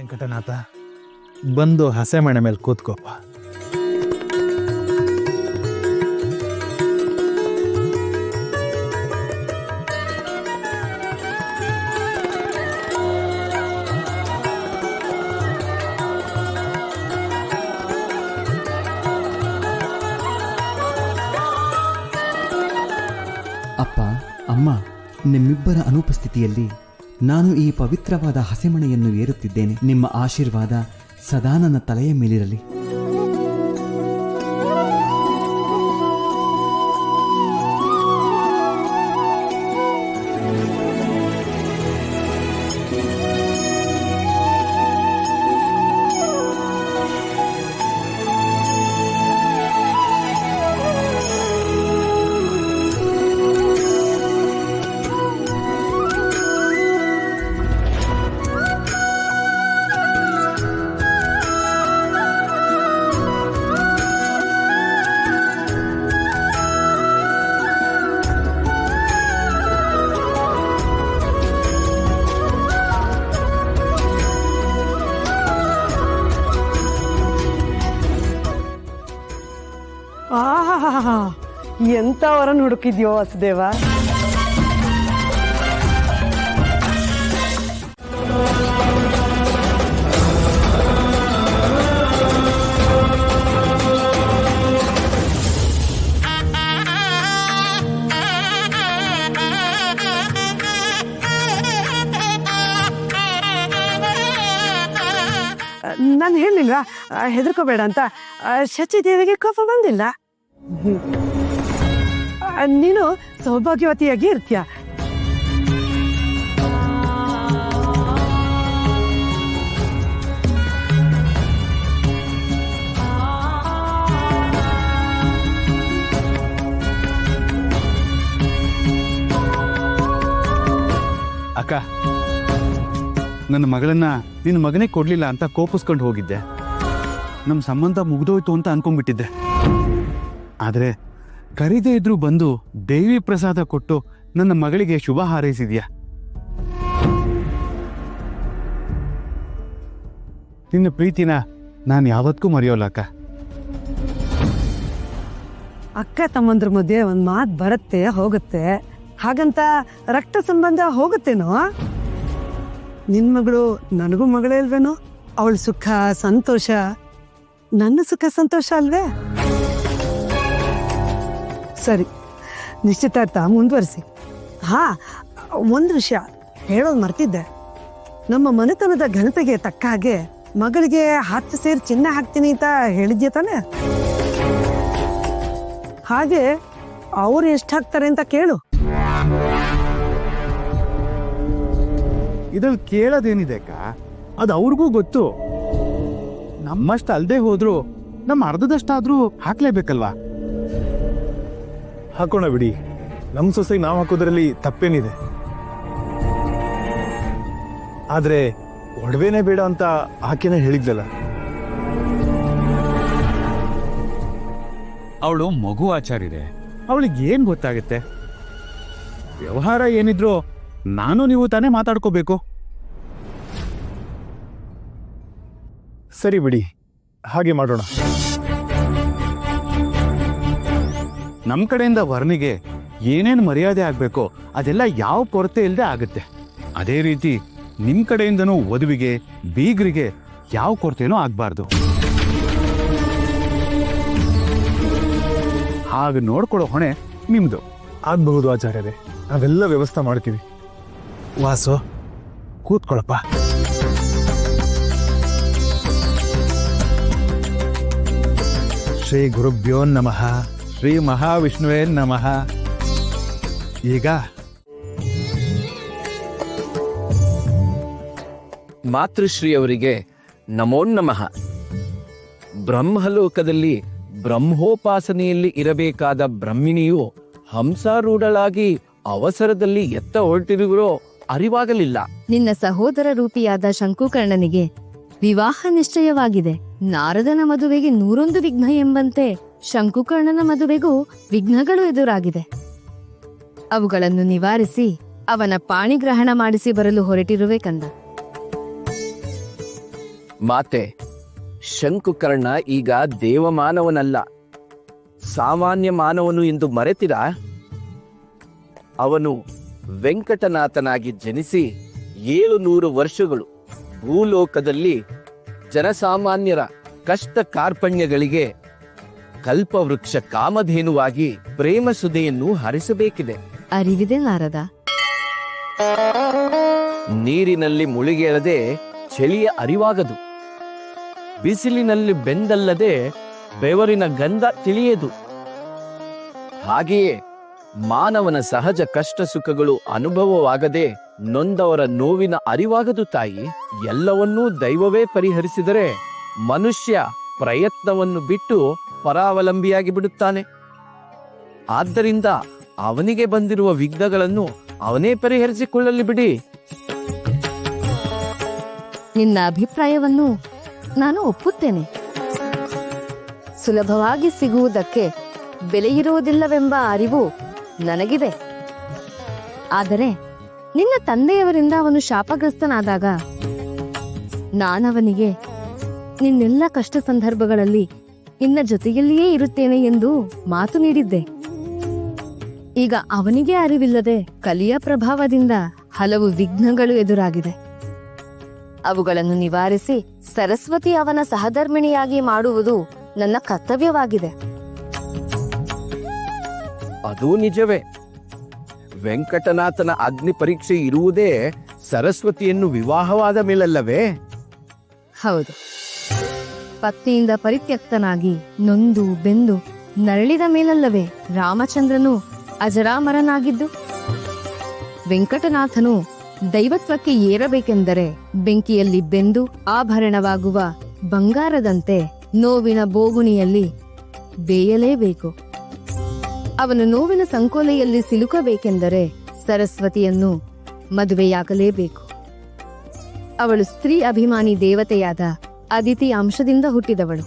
ವೆಂಕಟನಾಥ, ಬಂದು ಹಸೆಮಣೆ ಮೇಲೆ ಕೂತ್ಕೋಪ. ಅಪ್ಪ, ಅಮ್ಮ, ನಿಮ್ಮಿಬ್ಬರ ಅನುಪಸ್ಥಿತಿಯಲ್ಲಿ ನಾನು ಈ ಪವಿತ್ರವಾದ ಹಸೆಮಣೆಯನ್ನು ಏರುತ್ತಿದ್ದೇನೆ. ನಿಮ್ಮ ಆಶೀರ್ವಾದ ಸದಾ ನನ್ನ ತಲೆಯ ಮೇಲಿರಲಿ. ಎಂತವರನ್ನು ಹುಡುಕಿದ್ಯೋ ವಸುದೇವ. ನಾನು ಹೇಳಿಲ್ವಾ ಹೆದರ್ಕೋಬೇಡ ಅಂತ. ಶಚಿದೇವಿಗೆ ಕೋಪ ಬಂದಿಲ್ಲ. ನೀನು ಸೌಭಾಗ್ಯವತಿಯಾಗಿ ಇರ್ತೀಯ. ಅಕ್ಕ, ನನ್ನ ಮಗಳನ್ನ ನಿನ್ನ ಮಗನೇ ಕೊಡ್ಲಿಲ್ಲ ಅಂತ ಕೋಪಿಸ್ಕೊಂಡು ಹೋಗಿದ್ದೆ. ನಮ್ಮ ಸಂಬಂಧ ಮುಗ್ದೋಯ್ತು ಅಂತ ಅನ್ಕೊಂಡ್ಬಿಟ್ಟಿದ್ದೆ. ಆದರೆ ಕರೀದೇ ಇದ್ರೂ ಬಂದು ದೇವಿ ಪ್ರಸಾದ ಕೊಟ್ಟು ನನ್ನ ಮಗಳಿಗೆ ಶುಭ ಹಾರೈಸಿದ್ಯಾ. ನಿನ್ನ ಪ್ರೀತಿನ ನಾನು ಯಾವತ್ತೂ ಮರೆಯೋಲ್ಲ ಅಕ್ಕ. ಅಕ್ಕ ತಮ್ಮಂದ್ರ ಮಧ್ಯೆ ಒಂದ್ ಮಾತು ಬರುತ್ತೆ ಹೋಗುತ್ತೆ, ಹಾಗಂತ ರಕ್ತ ಸಂಬಂಧ ಹೋಗುತ್ತೇನೋ? ನಿನ್ ಮಗಳು ನನಗೂ ಮಗಳೇ ಅಲ್ವೇನೋ? ಅವಳ ಸುಖ ಸಂತೋಷ ನನ್ನ ಸುಖ ಸಂತೋಷ ಅಲ್ವೇ? ಸರಿ, ನಿಶ್ಚಿತಾರ್ಥ ಮುಂದುವರಿಸಿ. ಹಾ, ಒಂದು ವಿಷಯ ಹೇಳೋದು ಮರ್ತಿದ್ದೆ. ನಮ್ಮ ಮನೆತನದ ಘನತೆಗೆ ತಕ್ಕ ಹಾಗೆ ಮಗಳಿಗೆ 10 ಸೇರು ಚಿನ್ನ ಹಾಕ್ತೀನಿ ಅಂತ ಹೇಳಿದ್ಯಾ ತಾನೆ? ಹಾಗೆ ಅವ್ರು ಎಷ್ಟು ಹಾಕ್ತಾರೆ ಅಂತ ಕೇಳು. ಇದ್ರಲ್ಲಿ ಕೇಳೋದೇನಿದೆ ಅಕ್ಕ, ಅದು ಅವ್ರಿಗೂ ಗೊತ್ತು. ನಮ್ಮಷ್ಟು ಅಲ್ದೇ ಹೋದ್ರು ನಮ್ಮ ಅರ್ಧದಷ್ಟಾದ್ರೂ ಹಾಕ್ಲೇಬೇಕಲ್ವಾ? ಹಾಕೋಣ ಬಿಡಿ, ನಮ್ಮ ಸೊಸೆಗೆ ನಾವು ಹಾಕೋದ್ರಲ್ಲಿ ತಪ್ಪೇನಿದೆ. ಆದ್ರೆ ಒಡವೆನೇ ಬೇಡ ಅಂತ ಆಕೆನೇ ಹೇಳಿದ್ಲಲ್ಲ. ಅವಳು ಮಗು ಆಚಾರಿದೆ, ಅವಳಿಗೆ ಏನ್ ಗೊತ್ತಾಗುತ್ತೆ? ವ್ಯವಹಾರ ಏನಿದ್ರು ನಾನು ನೀವು ತಾನೇ ಮಾತಾಡ್ಕೋಬೇಕು. ಸರಿ ಬಿಡಿ, ಹಾಗೆ ಮಾಡೋಣ. ನಮ್ಮ ಕಡೆಯಿಂದ ವರ್ಣಿಗೆ ಏನೇನು ಮರ್ಯಾದೆ ಆಗ್ಬೇಕೋ ಅದೆಲ್ಲ ಯಾವ ಕೊರತೆ ಇಲ್ಲದೆ ಆಗುತ್ತೆ. ಅದೇ ರೀತಿ ನಿಮ್ ಕಡೆಯಿಂದನೂ ವಧುವಿಗೆ ಬೀಗರಿಗೆ ಯಾವ ಕೊರತೆನೂ ಆಗ್ಬಾರ್ದು. ಹಾಗೆ ನೋಡ್ಕೊಳ್ಳೋ ಹೊಣೆ ನಿಮ್ದು. ಆಗ್ಬಹುದು ಆಚಾರ್ಯರೇ, ನಾವೆಲ್ಲ ವ್ಯವಸ್ಥೆ ಮಾಡ್ತೀವಿ. ವಾಸು, ಕೂತ್ಕೊಳಪ್ಪ. ಶ್ರೀ ಗುರುಭ್ಯೋ ನಮಃ, ಶ್ರೀ ಮಹಾವಿಷ್ಣುವೇ ನಮಃ. ಈಗ ಮಾತೃಶ್ರೀಯವರಿಗೆ ನಮೋ ನಮಃ. ಬ್ರಹ್ಮಲೋಕದಲ್ಲಿ ಬ್ರಹ್ಮೋಪಾಸನೆಯಲ್ಲಿ ಇರಬೇಕಾದ ಬ್ರಹ್ಮಿಣಿಯು ಹಂಸಾರೂಢಳಾಗಿ ಅವಸರದಲ್ಲಿ ಎತ್ತ ಹೊರಟಿರುವುರೋ ಅರಿವಾಗಲಿಲ್ಲ. ನಿನ್ನ ಸಹೋದರ ರೂಪಿಯಾದ ಶಂಕುಕರ್ಣನಿಗೆ ವಿವಾಹ ನಿಶ್ಚಯವಾಗಿದೆ. ನಾರದನ ಮದುವೆಗೆ 101 ವಿಘ್ನ ಎಂಬಂತೆ ಶಂಕುಕರ್ಣನ ಮದುವೆಗೂ ವಿಘ್ನಗಳು ಎದುರಾಗಿದೆ. ಅವುಗಳನ್ನು ನಿವಾರಿಸಿ ಅವನ ಪಾಣಿಗ್ರಹಣ ಮಾಡಿಸಿ ಬರಲು ಹೊರಟಿರುವೆ ಕಂದ. ಮಾತೆ, ಶಂಕುಕರ್ಣ ಈಗ ದೇವಮಾನವನಲ್ಲ, ಸಾಮಾನ್ಯ ಮಾನವನು ಎಂದು ಮರೆತಿರಾ? ಅವನು ವೆಂಕಟನಾಥನಾಗಿ ಜನಿಸಿ 700 ವರ್ಷಗಳು ಭೂಲೋಕದಲ್ಲಿ ಜನಸಾಮಾನ್ಯರ ಕಷ್ಟ ಕಾರ್ಪಣ್ಯಗಳಿಗೆ ಕಲ್ಪವೃಕ್ಷ ಕಾಮಧೇನುವಾಗಿ ಪ್ರೇಮ ಸುಧೆಯನ್ನು ಹರಿಸಬೇಕಿದೆ. ಅರಿವಿದೆ ನಾರದ. ನೀರಿನಲ್ಲಿ ಮುಳುಗೇಳದೆ ಚಳಿಯ ಅರಿವಾಗದು, ಬಿಸಿಲಿನಲ್ಲಿ ಬೆಂದಲ್ಲದೆ ಬೆವರಿನ ಗಂಧ ತಿಳಿಯದು. ಹಾಗೆಯೇ ಮಾನವನ ಸಹಜ ಕಷ್ಟ ಸುಖಗಳು ಅನುಭವವಾಗದೆ ನೊಂದವರ ನೋವಿನ ಅರಿವಾಗದು ತಾಯಿ. ಎಲ್ಲವನ್ನೂ ದೈವವೇ ಪರಿಹರಿಸಿದರೆ ಮನುಷ್ಯ ಪ್ರಯತ್ನವನ್ನು ಬಿಟ್ಟು ಪರಾವಲಂಬಿಯಾಗಿ ಬಿಡುತ್ತಾನೆ. ಆದ್ದರಿಂದ ಅವನಿಗೆ ಬಂದಿರುವ ವಿಘ್ನಗಳನ್ನು ಅವನೇ ಪರಿಹರಿಸಿಕೊಳ್ಳಲಿ ಬಿಡಿ. ನಿನ್ನ ಅಭಿಪ್ರಾಯವನ್ನು ನಾನು ಒಪ್ಪುತ್ತೇನೆ. ಸುಲಭವಾಗಿ ಸಿಗುವುದಕ್ಕೆ ಬೆಲೆಯಿರುವುದಿಲ್ಲವೆಂಬ ಅರಿವು ನನಗಿದೆ. ಆದರೆ ನಿನ್ನ ತಂದೆಯವರಿಂದ ಅವನು ಶಾಪಗ್ರಸ್ತನಾದಾಗ ನಾನವನಿಗೆ ನಿನ್ನೆಲ್ಲ ಕಷ್ಟ ಸಂದರ್ಭಗಳಲ್ಲಿ ನಿನ್ನ ಜೊತೆಯಲ್ಲಿಯೇ ಇರುತ್ತೇನೆ ಎಂದು ಮಾತು ನೀಡಿದ್ದೆ. ಈಗ ಅವನಿಗೆ ಅರಿವಿಲ್ಲದೆ ಕಲಿಯ ಪ್ರಭಾವದಿಂದ ಹಲವು ವಿಘ್ನಗಳು ಎದುರಾಗಿದೆ. ಅವುಗಳನ್ನು ನಿವಾರಿಸಿ ಸರಸ್ವತಿ ಅವನ ಸಹಧರ್ಮಿಣಿಯಾಗಿ ಮಾಡುವುದು ನನ್ನ ಕರ್ತವ್ಯವಾಗಿದೆ. ಅದೂ ನಿಜವೇ. ವೆಂಕಟನಾಥನ ಅಗ್ನಿ ಪರೀಕ್ಷೆ ಇರುವುದೇ ಸರಸ್ವತಿಯನ್ನು ವಿವಾಹವಾದ ಮೇಲಲ್ಲವೇ? ಹೌದು. ಪತ್ನಿಯಿಂದ ಪರಿತ್ಯಕ್ತನಾಗಿ ನೊಂದು ಬೆಂದು ನರಳಿದ ಮೇಲಲ್ಲವೇ ರಾಮಚಂದ್ರನು ಅಜರಾಮರನಾಗಿದ್ದು? ವೆಂಕಟನಾಥನು ದೈವತ್ವಕ್ಕೆ ಏರಬೇಕೆಂದರೆ ಬೆಂಕಿಯಲ್ಲಿ ಬೆಂದು ಆಭರಣವಾಗುವ ಬಂಗಾರದಂತೆ ನೋವಿನ ಬೋಗುಣಿಯಲ್ಲಿ ಬೇಯಲೇಬೇಕು. ಅವನು ನೋವಿನ ಸಂಕೋಲೆಯಲ್ಲಿ ಸಿಲುಕಬೇಕೆಂದರೆ ಸರಸ್ವತಿಯನ್ನು ಮದುವೆಯಾಗಲೇಬೇಕು. ಅವಳು ಸ್ತ್ರೀ ಅಭಿಮಾನಿ ದೇವತೆಯಾದ ಅದಿತಿ ಅಂಶದಿಂದ ಹುಟ್ಟಿದವಳು.